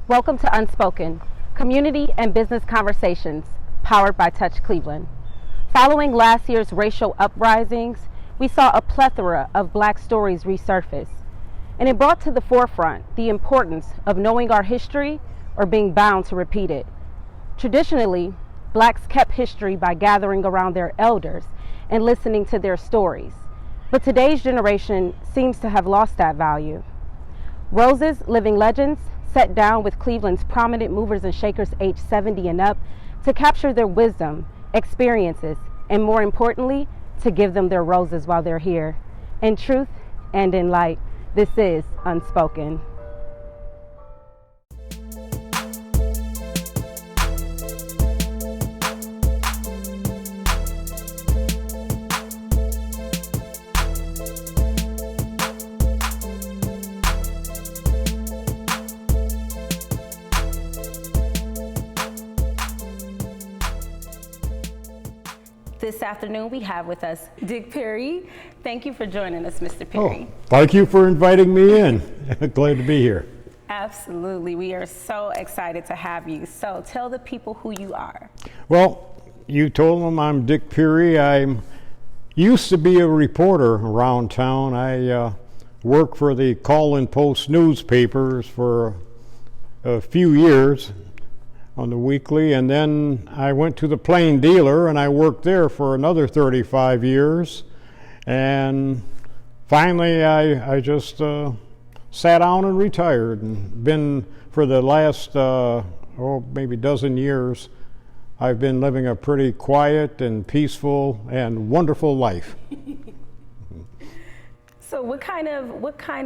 Welcome to Unspoken, community and business conversations powered by Touch Cleveland. Following last year's racial uprisings, we saw a plethora of Black stories resurface, and it brought to the forefront the importance of knowing our history or being bound to repeat it. Traditionally, Blacks kept history by gathering around their elders and listening to their stories, but today's generation seems to have lost that value. Rose's Living Legends sat down with Cleveland's prominent movers and shakers aged 70 and up to capture their wisdom, experiences, and more importantly, to give them their roses while they're here. In truth and in light, this is Unspoken. This afternoon, we have with us Dick Perry. Thank you for joining us, Mr. Perry. Thank you for inviting me in. Glad to be here. Absolutely. We are so excited to have you. So tell the people who you are. Well, you told them I'm Dick Perry. I used to be a reporter around town. I worked for the Call-in Post newspapers for a few years on the weekly, and then I went to the Plain Dealer and I worked there for another 35 years, and finally I just sat down and retired, and been for the last maybe dozen years I've been living a pretty quiet and peaceful and wonderful life. So what kind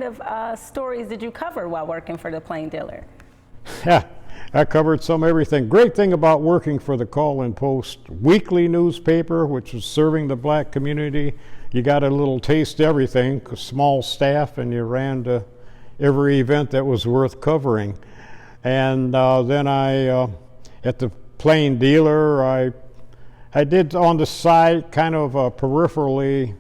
of stories did you cover while working for the Plain Dealer? Yeah, I covered some everything. Great thing about working for the Call-in Post weekly newspaper, which was serving the Black community, you got a little taste of everything, a small staff, and you ran to every event that was worth covering. And then at the Plain Dealer, I did on the side kind of peripherally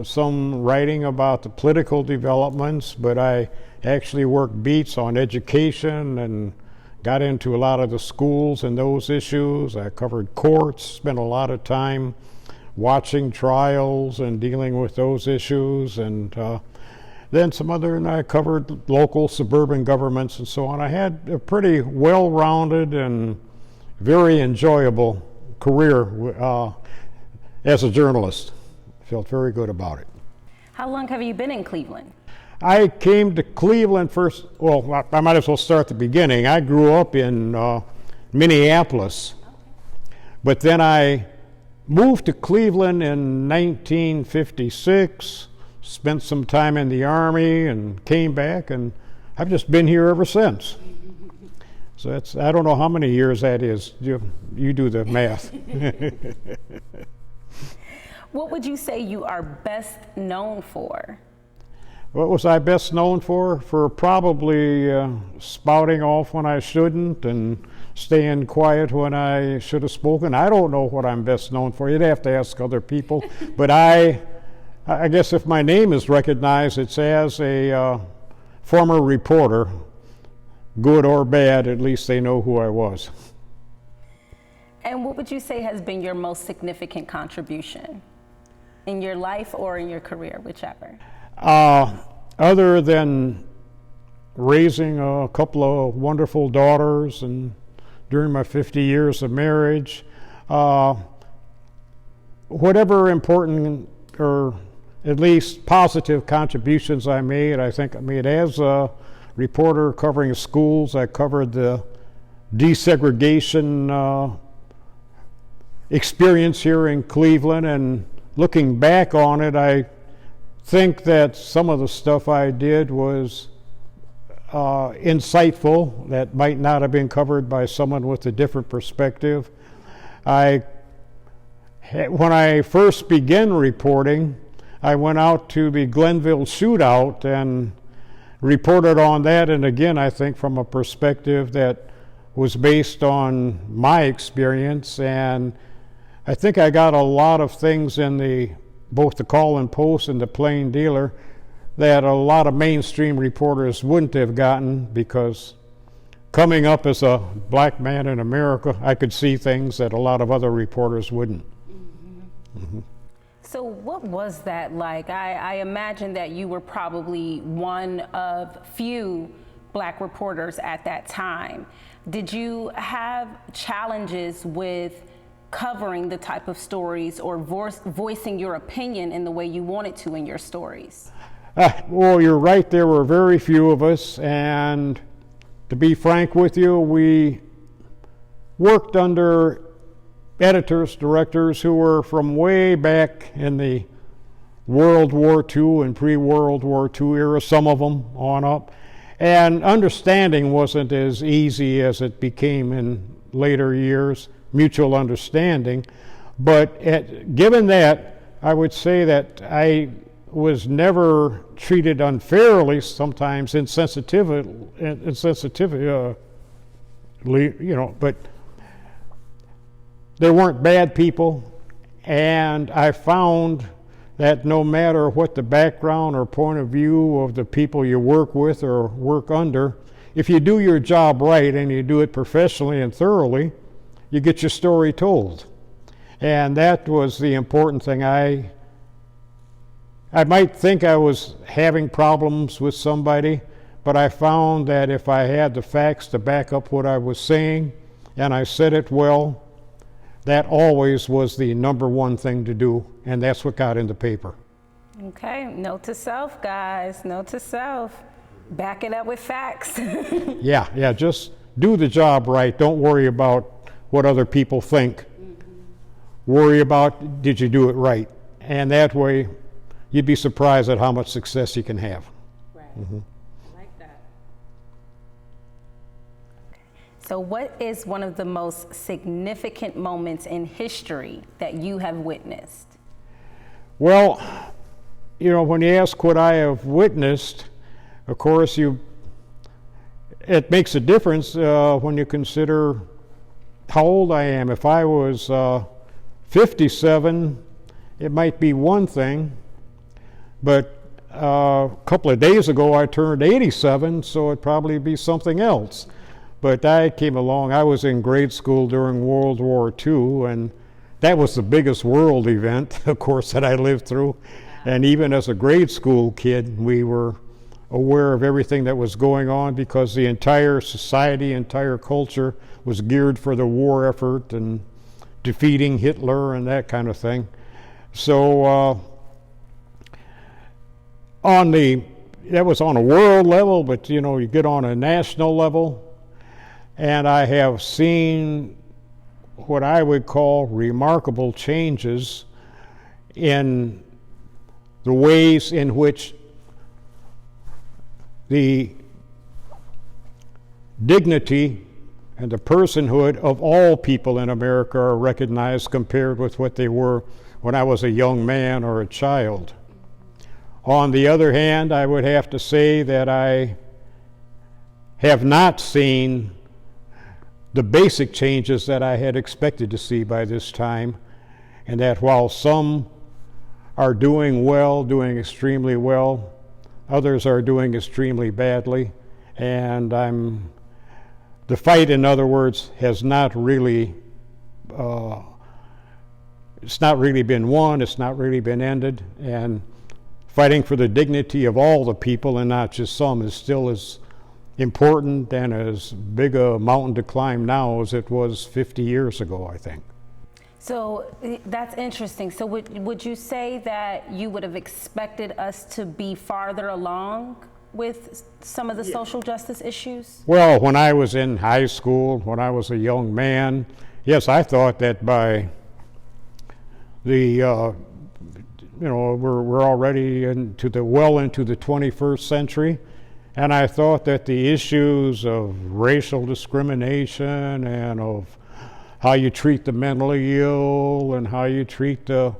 some writing about the political developments, but I actually worked beats on education and got into a lot of the schools and those issues. I covered courts, spent a lot of time watching trials and dealing with those issues, and then and I covered local suburban governments and so on. I had a pretty well-rounded and very enjoyable career as a journalist. Felt very good about it. How long have you been in Cleveland? I came to Cleveland first, well, I might as well start at the beginning. I grew up in Minneapolis, but then I moved to Cleveland in 1956, spent some time in the Army and came back, and I've just been here ever since. So I don't know how many years that is. You do the math. What would you say you are best known for? What was I best known for? For probably spouting off when I shouldn't and staying quiet when I should have spoken. I don't know what I'm best known for. You'd have to ask other people. But I guess if my name is recognized, it's as a former reporter, good or bad, at least they know who I was. And what would you say has been your most significant contribution in your life or in your career, whichever? Other than raising a couple of wonderful daughters and during my 50 years of marriage, whatever important or at least positive contributions I made, I think I made as a reporter covering schools. I covered the desegregation experience here in Cleveland, and looking back on it, I think that some of the stuff I did was insightful, that might not have been covered by someone with a different perspective. When I first began reporting, I went out to the Glenville shootout and reported on that, and again, I think from a perspective that was based on my experience, and I think I got a lot of things in both the Call-in Post and the Plain Dealer that a lot of mainstream reporters wouldn't have gotten, because coming up as a black man in America, I could see things that a lot of other reporters wouldn't. So what was that like? I imagine that you were probably one of few black reporters at that time. Did you have challenges with covering the type of stories or voicing your opinion in the way you wanted to in your stories? Well, you're right, there were very few of us, and to be frank with you, we worked under editors, directors who were from way back in the World War II and pre-World War II era, some of them on up. And understanding wasn't as easy as it became in later years, mutual understanding. But given that, I would say that I was never treated unfairly, sometimes insensitively, but there weren't bad people, and I found that no matter what the background or point of view of the people you work with or work under, if you do your job right and you do it professionally and thoroughly, you get your story told. And that was the important thing. I might think I was having problems with somebody, but I found that if I had the facts to back up what I was saying, and I said it well, that always was the number one thing to do, and that's what got in the paper. Okay, note to self, guys, note to self. Back it up with facts. Yeah, just do the job right. Don't worry about what other people think. Worry about, did you do it right? And that way, you'd be surprised at how much success you can have. Right. I like that. So what is one of the most significant moments in history that you have witnessed? Well, when you ask what I have witnessed, of course, it makes a difference when you consider how old I am. If I was 57, it might be one thing, but a couple of days ago I turned 87, so it'd probably be something else. But I came along, I was in grade school during World War II, and that was the biggest world event, of course, that I lived through. And even as a grade school kid, we were aware of everything that was going on because the entire society, entire culture was geared for the war effort and defeating Hitler and that kind of thing. So that was on a world level, but you get on a national level, and I have seen what I would call remarkable changes in the ways in which the dignity and the personhood of all people in America are recognized compared with what they were when I was a young man or a child. On the other hand, I would have to say that I have not seen the basic changes that I had expected to see by this time, and that while some are doing well, doing extremely well, others are doing extremely badly, and the fight, in other words, has not really it's not really been won, it's not really been ended, and fighting for the dignity of all the people and not just some is still as important and as big a mountain to climb now as it was 50 years ago, I think. So that's interesting. So would you say that you would have expected us to be farther along with some of the social justice issues? Well, when I was in high school, when I was a young man, yes, I thought that by the we're already into the 21st century, and I thought that the issues of racial discrimination and of how you treat the mentally ill and how you treat the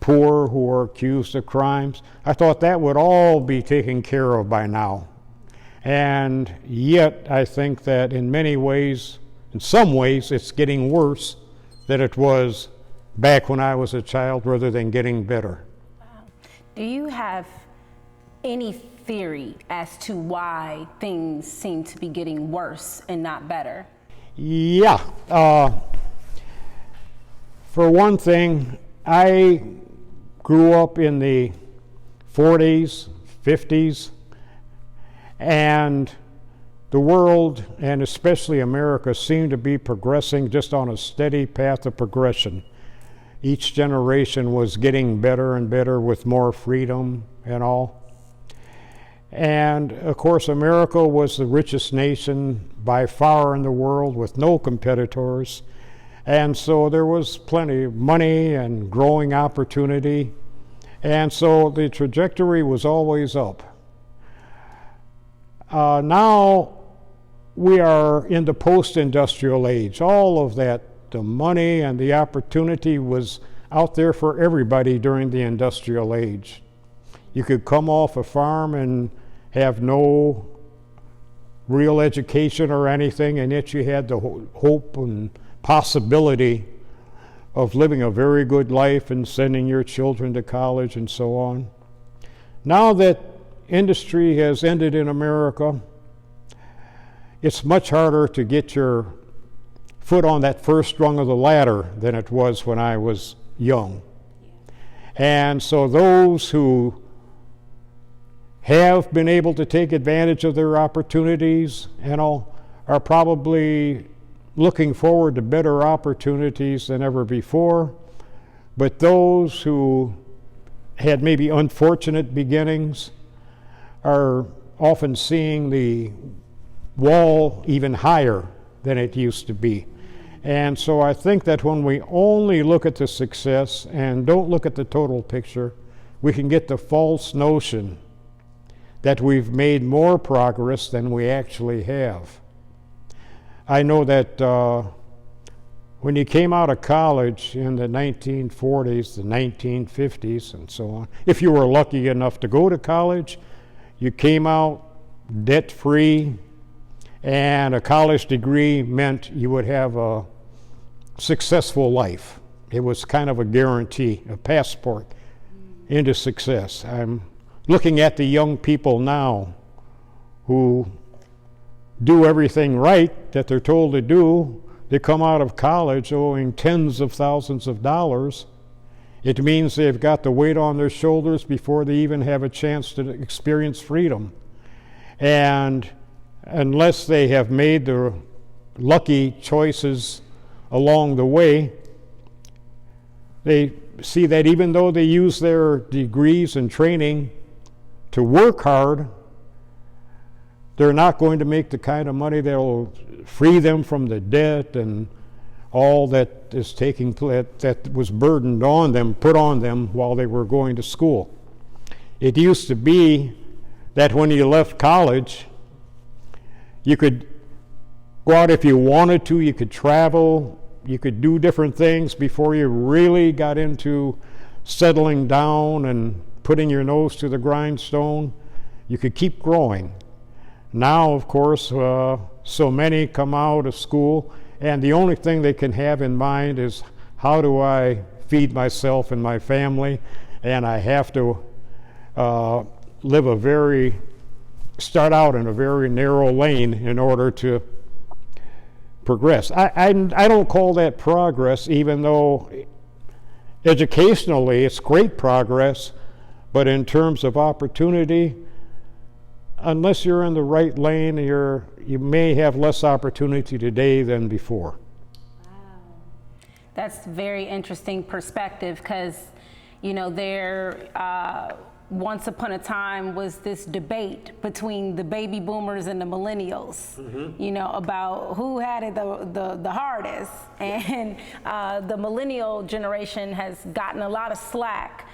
poor who are accused of crimes, I thought that would all be taken care of by now. And yet I think that in some ways, it's getting worse than it was back when I was a child rather than getting better. Wow. Do you have any theory as to why things seem to be getting worse and not better? Yeah. For one thing, I grew up in the 40s, 50s, and the world, and especially America, seemed to be progressing just on a steady path of progression. Each generation was getting better and better with more freedom and all. And of course, America was the richest nation by far in the world with no competitors. And so there was plenty of money and growing opportunity. And so the trajectory was always up. Now we are in the post-industrial age. All of that, the money and the opportunity was out there for everybody during the industrial age. You could come off a farm and have no real education or anything, and yet you had the hope and possibility of living a very good life and sending your children to college and so on. Now that industry has ended in America, it's much harder to get your foot on that first rung of the ladder than it was when I was young. And so those who have been able to take advantage of their opportunities and all are probably looking forward to better opportunities than ever before. But those who had maybe unfortunate beginnings are often seeing the wall even higher than it used to be. And so I think that when we only look at the success and don't look at the total picture, we can get the false notion that we've made more progress than we actually have. I know that when you came out of college in the 1940s, the 1950s, and so on, if you were lucky enough to go to college, you came out debt-free, and a college degree meant you would have a successful life. It was kind of a guarantee, a passport into success. I'm looking at the young people now who do everything right that they're told to do. They come out of college owing tens of thousands of dollars. It means they've got the weight on their shoulders before they even have a chance to experience freedom. And unless they have made the lucky choices along the way, they see that even though they use their degrees and training to work hard, they're not going to make the kind of money that will free them from the debt and all that is taking place, that was burdened on them, put on them while they were going to school. It used to be that when you left college, you could go out if you wanted to, you could travel, you could do different things before you really got into settling down and putting your nose to the grindstone. You could keep growing. Now, of course, so many come out of school, and the only thing they can have in mind is, how do I feed myself and my family? And I have to start out in a very narrow lane in order to progress. I don't call that progress, even though educationally it's great progress, but in terms of opportunity, unless you're in the right lane, you may have less opportunity today than before. Wow. That's very interesting perspective, because, there once upon a time was this debate between the baby boomers and the millennials, about who had it the hardest. And the millennial generation has gotten a lot of slack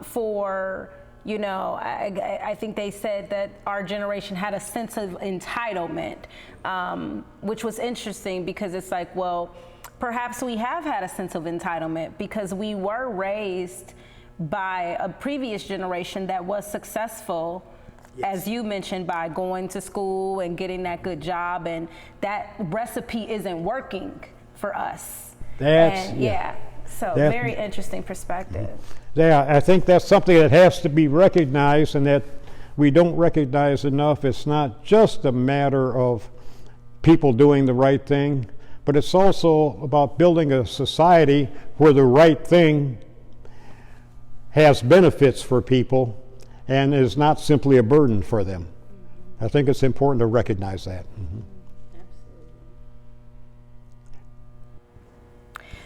for, I think they said that our generation had a sense of entitlement, which was interesting, because it's like, well, perhaps we have had a sense of entitlement because we were raised by a previous generation that was successful, as you mentioned, by going to school and getting that good job, and that recipe isn't working for us. So very interesting perspective. Yeah, I think that's something that has to be recognized, and that we don't recognize enough. It's not just a matter of people doing the right thing, but it's also about building a society where the right thing has benefits for people and is not simply a burden for them. I think it's important to recognize that. Mm-hmm.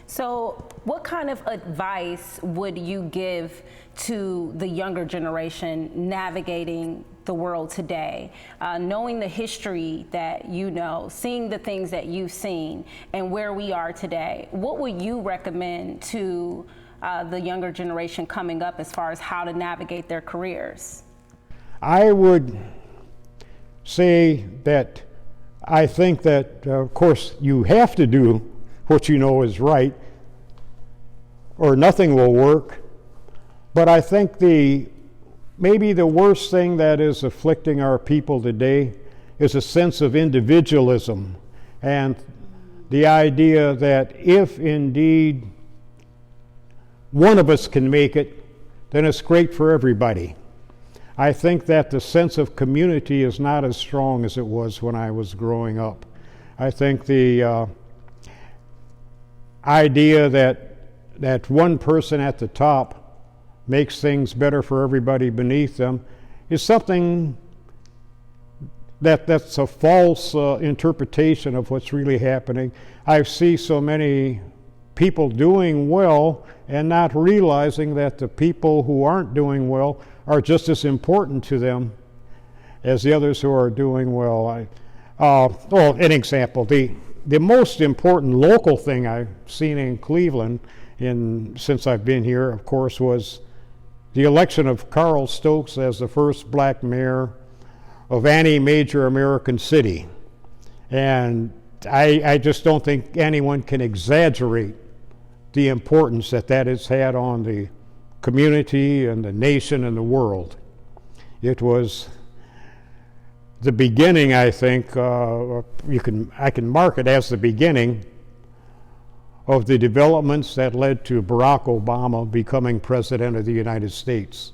So, what kind of advice would you give to the younger generation navigating the world today, knowing the history that you know, seeing the things that you've seen, and where we are today? What would you recommend to the younger generation coming up as far as how to navigate their careers? I would say that I think that, of course, you have to do what you know is right, or nothing will work. But I think maybe the worst thing that is afflicting our people today is a sense of individualism, and the idea that if indeed one of us can make it, then it's great for everybody. I think that the sense of community is not as strong as it was when I was growing up. I think the idea that one person at the top makes things better for everybody beneath them is something that's a false interpretation of what's really happening. I see so many people doing well and not realizing that the people who aren't doing well are just as important to them as the others who are doing well. An example, the most important local thing I've seen in Cleveland since I've been here, of course, was the election of Carl Stokes as the first black mayor of any major American city. And I just don't think anyone can exaggerate the importance that has had on the community and the nation and the world. It was the beginning, I think, I can mark it as the beginning of the developments that led to Barack Obama becoming President of the United States.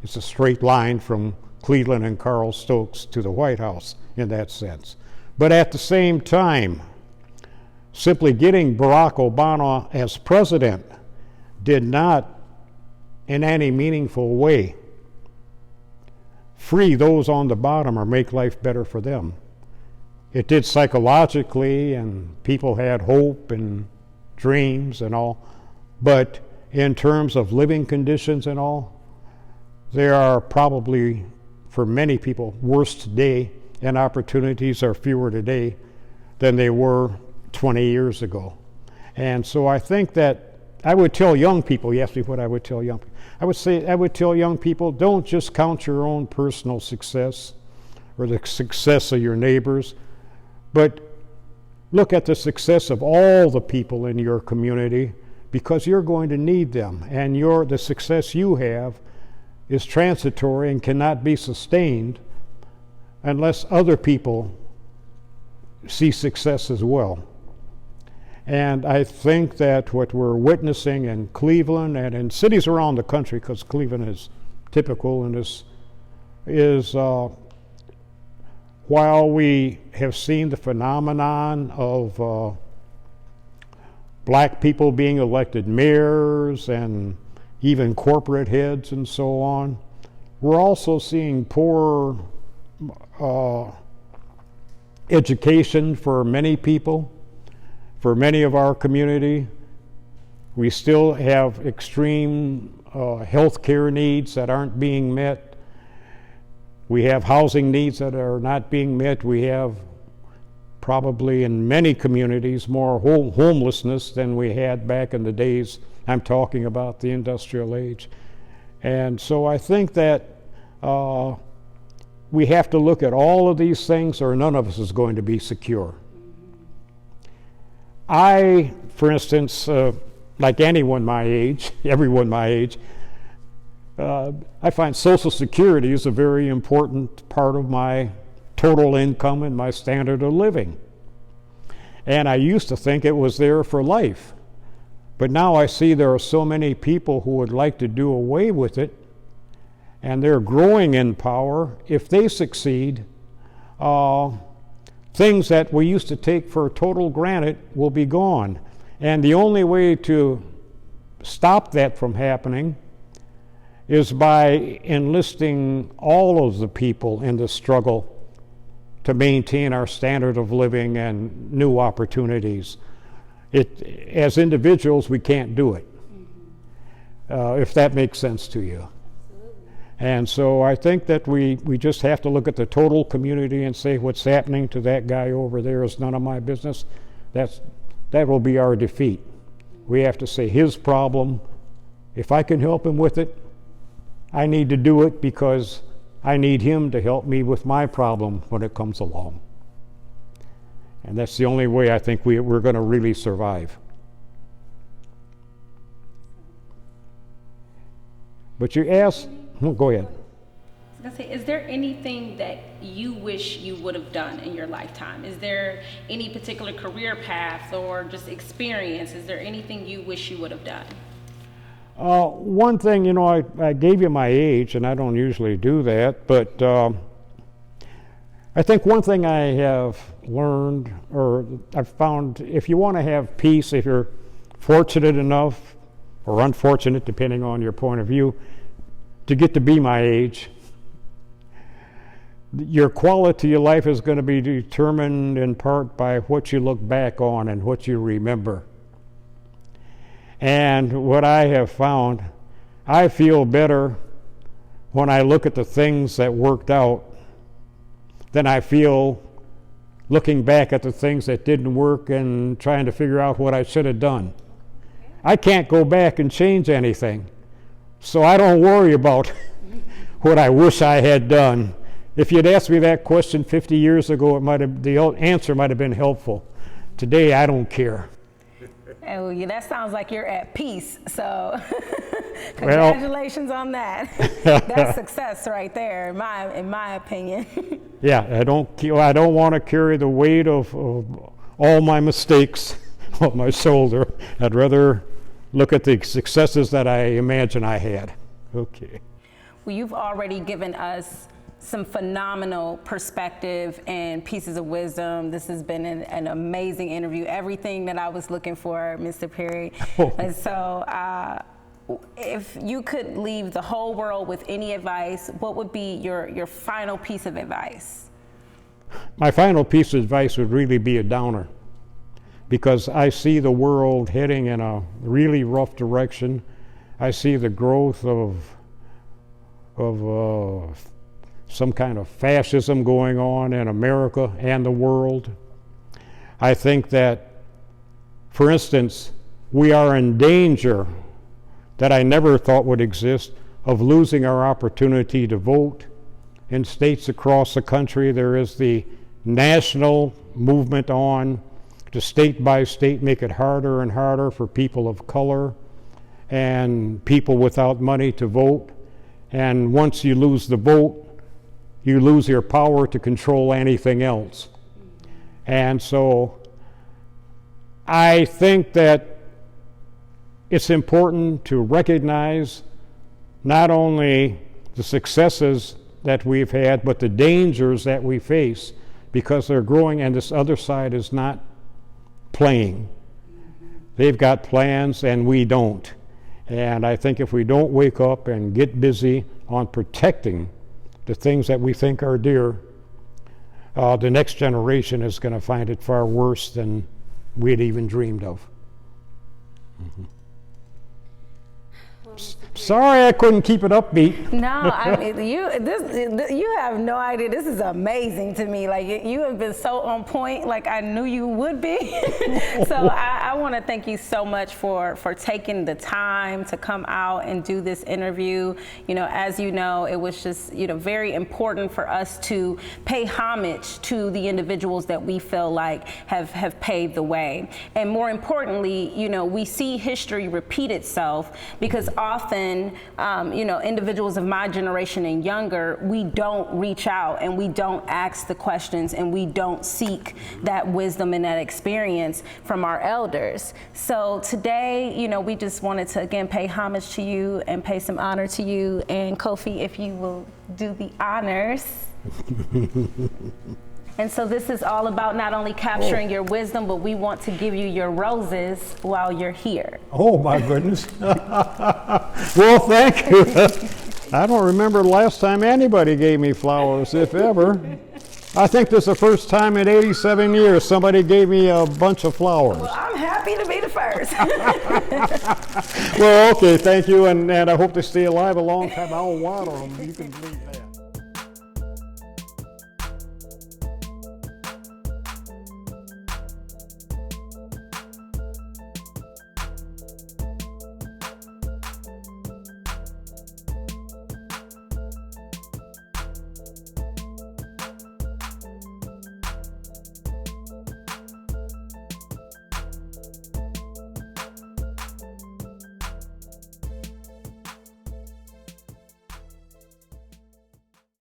It's a straight line from Cleveland and Carl Stokes to the White House in that sense. But at the same time, simply getting Barack Obama as president did not in any meaningful way free those on the bottom or make life better for them. It did psychologically, and people had hope and dreams and all, but in terms of living conditions and all, they are probably, for many people, worse today, and opportunities are fewer today than they were 20 years ago. And so I think that I would tell young people, you asked me what I would tell young people, I would tell young people, don't just count your own personal success or the success of your neighbors, but look at the success of all the people in your community, because you're going to need them, and the success you have is transitory and cannot be sustained unless other people see success as well. And I think that what we're witnessing in Cleveland and in cities around the country, because Cleveland is typical in this, is while we have seen the phenomenon of black people being elected mayors and even corporate heads and so on, we're also seeing poor education for many people, for many of our community. We still have extreme health care needs that aren't being met. We have housing needs that are not being met. We have probably in many communities more homelessness than we had back in the days. I'm talking about the industrial age. And so I think that we have to look at all of these things, or none of us is going to be secure. I, for instance, like anyone my age, everyone my age, I find Social Security is a very important part of my total income and my standard of living. And I used to think it was there for life. But now I see there are so many people who would like to do away with it, and they're growing in power. If they succeed, things that we used to take for total granted will be gone. And the only way to stop that from happening is by enlisting all of the people in the struggle to maintain our standard of living and new opportunities. As individuals, we can't do it, if that makes sense to you. And so I think that we just have to look at the total community and say what's happening to that guy over there is none of my business. That will be our defeat. We have to say his problem. If I can help him with it, I need to do it because I need him to help me with my problem when it comes along. And that's the only way I think we're going to really survive. But you asked, go ahead. I was gonna say, is there anything that you wish you would have done in your lifetime? Is there any particular career path or just experience? Is there anything you wish you would have done? One thing, I gave you my age, and I don't usually do that, but I think one thing I have learned, or I've found, if you want to have peace, if you're fortunate enough, or unfortunate, depending on your point of view, to get to be my age, your quality of life is going to be determined in part by what you look back on and what you remember. And what I have found, I feel better when I look at the things that worked out than I feel looking back at the things that didn't work and trying to figure out what I should have done. I can't go back and change anything, so I don't worry about what I wish I had done. If you'd asked me that question 50 years ago, the answer might have been helpful. Today, I don't care. Oh, yeah, that sounds like you're at peace. So, congratulations on that. That's success right there, in my opinion. Yeah, I don't want to carry the weight of all my mistakes on my shoulder. I'd rather look at the successes that I imagine I had. Okay. Well, you've already given us some phenomenal perspective and pieces of wisdom. This has been an amazing interview. Everything that I was looking for, Mr. Perry. Oh. And so if you could leave the whole world with any advice, what would be your final piece of advice? My final piece of advice would really be a downer, because I see the world heading in a really rough direction. I see the growth of some kind of fascism going on in America and the world. I think that, for instance, we are in danger that I never thought would exist of losing our opportunity to vote. In states across the country, there is the national movement on to state by state make it harder and harder for people of color and people without money to vote. And once you lose the vote, you lose your power to control anything else. And so I think that it's important to recognize not only the successes that we've had, but the dangers that we face, because they're growing and this other side is not playing. They've got plans and we don't. And I think if we don't wake up and get busy on protecting the things that we think are dear, the next generation is going to find it far worse than we had even dreamed of. Mm-hmm. Sorry I couldn't keep it upbeat. No, I mean, you have no idea. This is amazing to me. Like, you have been so on point, like I knew you would be. So I want to thank you so much for taking the time to come out and do this interview. As you know, it was just, very important for us to pay homage to the individuals that we feel like have paved the way. And more importantly, we see history repeat itself because often often, individuals of my generation and younger, we don't reach out and we don't ask the questions and we don't seek that wisdom and that experience from our elders. So today, we just wanted to again pay homage to you and pay some honor to you. And Kofi, if you will do the honors. And so this is all about not only capturing your wisdom, but we want to give you your roses while you're here. Oh my goodness. Well, thank you. I don't remember the last time anybody gave me flowers, if ever. I think this is the first time in 87 years somebody gave me a bunch of flowers. Well, I'm happy to be the first. Well, okay, thank you, and I hope they stay alive a long time. I'll water them, you can believe that.